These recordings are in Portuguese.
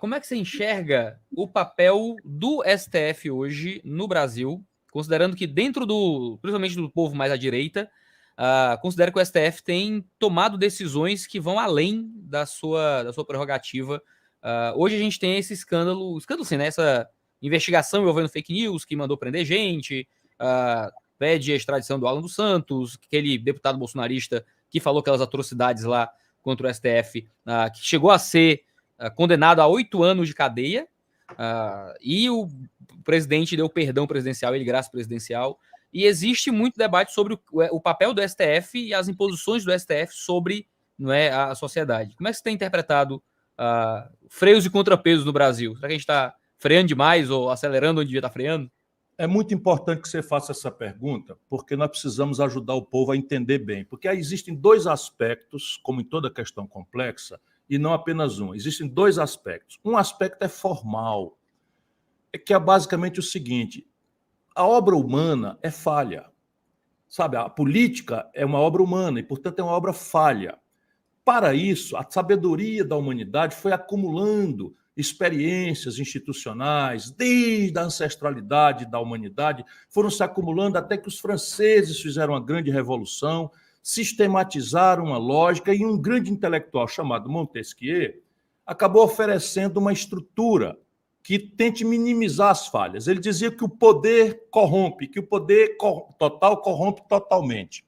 Como é que você enxerga o papel do STF hoje no Brasil, considerando que principalmente do povo mais à direita, considera que o STF tem tomado decisões que vão além da sua prerrogativa. Hoje a gente tem esse escândalo sim, né? Essa investigação envolvendo fake news que mandou prender gente, pede a extradição do Alan dos Santos, aquele deputado bolsonarista que falou aquelas atrocidades lá contra o STF, que chegou a ser condenado a 8 anos de cadeia, e o presidente deu perdão presidencial, ele graça presidencial, e existe muito debate sobre o papel do STF e as imposições do STF sobre, não é, a sociedade. Como é que você tem interpretado freios e contrapesos no Brasil? Será que a gente está freando demais ou acelerando onde devia estar freando? É muito importante que você faça essa pergunta, porque nós precisamos ajudar o povo a entender bem. Porque aí existem dois aspectos, como em toda questão complexa, e não apenas um. Existem dois aspectos. Um aspecto é formal, que é basicamente o seguinte: a obra humana é falha. Sabe, a política é uma obra humana e, portanto, é uma obra falha. Para isso, a sabedoria da humanidade foi acumulando experiências institucionais, desde a ancestralidade da humanidade, foram se acumulando até que os franceses fizeram uma grande revolução, sistematizaram uma lógica, e um grande intelectual chamado Montesquieu acabou oferecendo uma estrutura que tente minimizar as falhas. Ele dizia que o poder corrompe, que o poder total corrompe totalmente,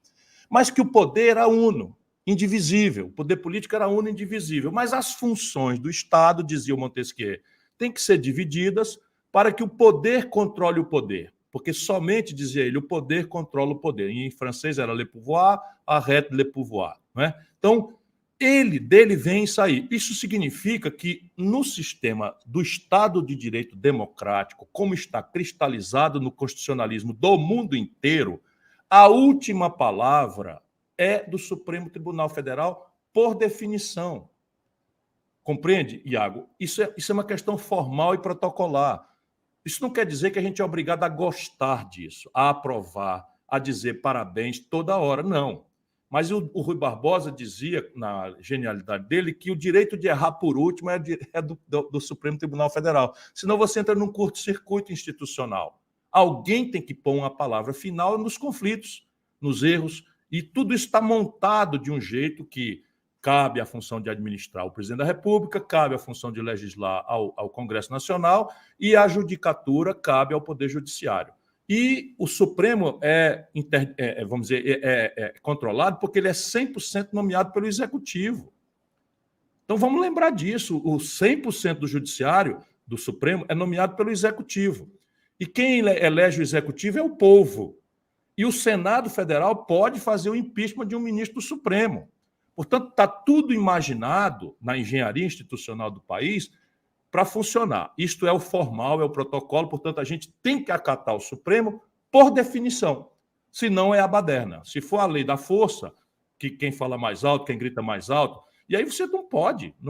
mas que o poder era uno, indivisível. O poder político era uno, indivisível. Mas as funções do Estado, dizia o Montesquieu, têm que ser divididas para que o poder controle o poder. Porque somente, dizia ele, o poder controla o poder. Em francês era le pouvoir, arrête le pouvoir. Não é? Então, dele vem isso aí. Isso significa que no sistema do Estado de Direito democrático, como está cristalizado no constitucionalismo do mundo inteiro, a última palavra é do Supremo Tribunal Federal, por definição. Compreende, Iago? Isso é uma questão formal e protocolar. Isso não quer dizer que a gente é obrigado a gostar disso, a aprovar, a dizer parabéns toda hora, não. Mas o Rui Barbosa dizia, na genialidade dele, que o direito de errar por último é do Supremo Tribunal Federal. Senão você entra num curto-circuito institucional. Alguém tem que pôr uma palavra final nos conflitos, nos erros, e tudo isso está montado de um jeito que cabe a função de administrar o presidente da República, cabe a função de legislar ao Congresso Nacional, e a judicatura cabe ao Poder Judiciário. E o Supremo vamos dizer, é controlado porque ele é 100% nomeado pelo Executivo. Então vamos lembrar disso: o 100% do Judiciário, do Supremo, é nomeado pelo Executivo. E quem elege o Executivo é o povo. E o Senado Federal pode fazer o impeachment de um ministro do Supremo. Portanto, está tudo imaginado na engenharia institucional do país para funcionar. Isto é o formal, é o protocolo, portanto, a gente tem que acatar o Supremo por definição. Senão é a baderna. Se for a lei da força, que quem fala mais alto, quem grita mais alto, e aí você não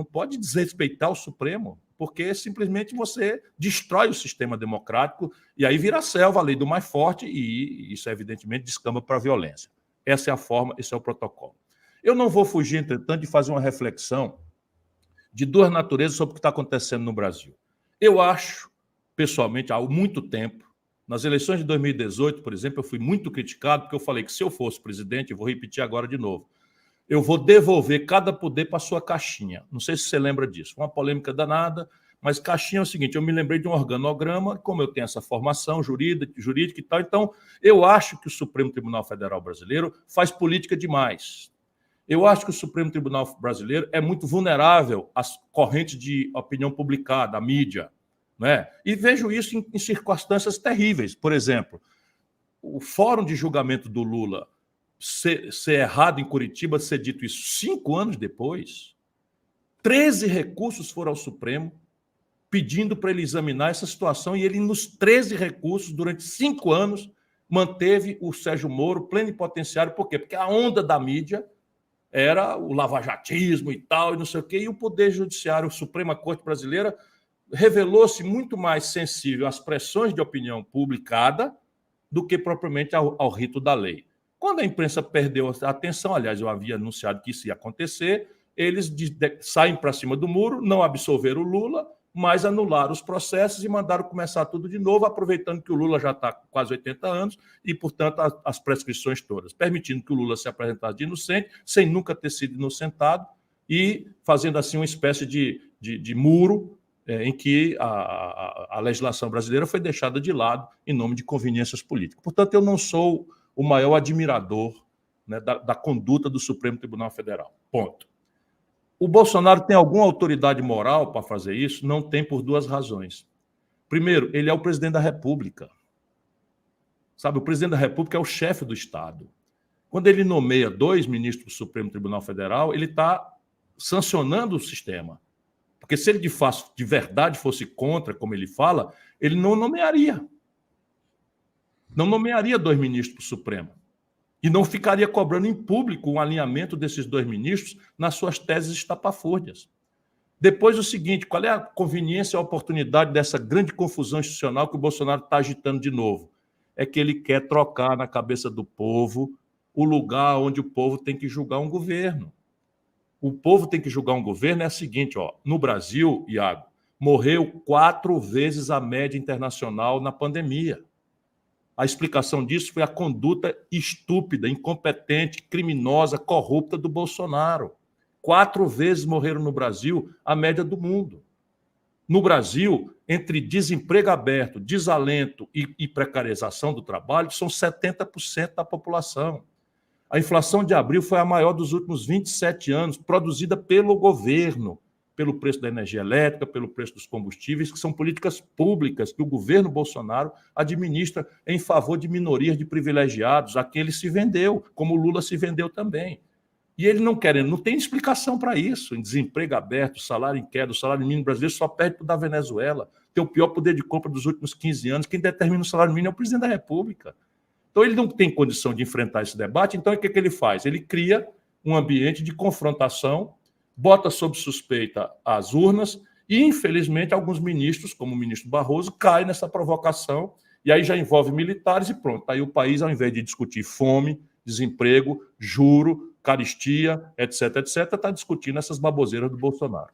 pode desrespeitar o Supremo, porque simplesmente você destrói o sistema democrático e aí vira a selva, a lei do mais forte, e isso, evidentemente, descamba para a violência. Essa é a forma, esse é o protocolo. Eu não vou fugir, entretanto, de fazer uma reflexão de duas naturezas sobre o que está acontecendo no Brasil. Eu acho, pessoalmente, há muito tempo, nas eleições de 2018, por exemplo, eu fui muito criticado porque eu falei que se eu fosse presidente, eu vou repetir agora de novo, eu vou devolver cada poder para a sua caixinha. Não sei se você lembra disso. Foi uma polêmica danada, mas caixinha é o seguinte: eu me lembrei de um organograma, como eu tenho essa formação jurídica e tal, então eu acho que o Supremo Tribunal Federal brasileiro faz política demais. Eu acho que o Supremo Tribunal brasileiro é muito vulnerável às correntes de opinião publicada, à mídia, né? E vejo isso em circunstâncias terríveis. Por exemplo, o fórum de julgamento do Lula ser errado em Curitiba, ser dito isso 5 anos depois. 13 recursos foram ao Supremo pedindo para ele examinar essa situação, e ele, nos 13 recursos, durante 5 anos, manteve o Sérgio Moro plenipotenciário. Por quê? Porque a onda da mídia era o lavajatismo e tal, e não sei o quê, e o Poder Judiciário, a Suprema Corte Brasileira, revelou-se muito mais sensível às pressões de opinião publicada do que propriamente ao rito da lei. Quando a imprensa perdeu a atenção, aliás, eu havia anunciado que isso ia acontecer, eles saem para cima do muro, não absolveram o Lula, mas anularam os processos e mandaram começar tudo de novo, aproveitando que o Lula já está com quase 80 anos e, portanto, as prescrições todas, permitindo que o Lula se apresentasse de inocente, sem nunca ter sido inocentado, e fazendo assim uma espécie de muro em que a legislação brasileira foi deixada de lado em nome de conveniências políticas. Portanto, eu não sou o maior admirador, né, da conduta do Supremo Tribunal Federal. Ponto. O Bolsonaro tem alguma autoridade moral para fazer isso? Não tem, por duas razões. Primeiro, ele é o presidente da República. Sabe, o presidente da República é o chefe do Estado. Quando ele nomeia 2 ministros do Supremo Tribunal Federal, ele está sancionando o sistema. Porque se ele de verdade fosse contra, como ele fala, ele não nomearia. Não nomearia 2 ministros para o Supremo. E não ficaria cobrando em público o alinhamento desses 2 ministros nas suas teses estapafúrdias. Depois, o seguinte, qual é a conveniência e a oportunidade dessa grande confusão institucional que o Bolsonaro está agitando de novo? É que ele quer trocar na cabeça do povo o lugar onde o povo tem que julgar um governo. O povo tem que julgar um governo é a seguinte, ó, no Brasil, Iago, morreu 4 vezes a média internacional na pandemia. A explicação disso foi a conduta estúpida, incompetente, criminosa, corrupta do Bolsonaro. 4 vezes morreram no Brasil a média do mundo. No Brasil, entre desemprego aberto, desalento e precarização do trabalho, são 70% da população. A inflação de abril foi a maior dos últimos 27 anos, produzida pelo governo, pelo preço da energia elétrica, pelo preço dos combustíveis, que são políticas públicas que o governo Bolsonaro administra em favor de minorias de privilegiados, a quem ele se vendeu, como o Lula se vendeu também. E ele não tem explicação para isso. Em desemprego aberto, salário em queda, o salário mínimo brasileiro só perde para o da Venezuela. Tem o pior poder de compra dos últimos 15 anos. Quem determina o salário mínimo é o presidente da República. Então, ele não tem condição de enfrentar esse debate. Então, o que ele faz? Ele cria um ambiente de confrontação, bota sob suspeita as urnas e, infelizmente, alguns ministros, como o ministro Barroso, caem nessa provocação e aí já envolve militares e pronto. Aí o país, ao invés de discutir fome, desemprego, juro, caristia, etc., está discutindo essas baboseiras do Bolsonaro.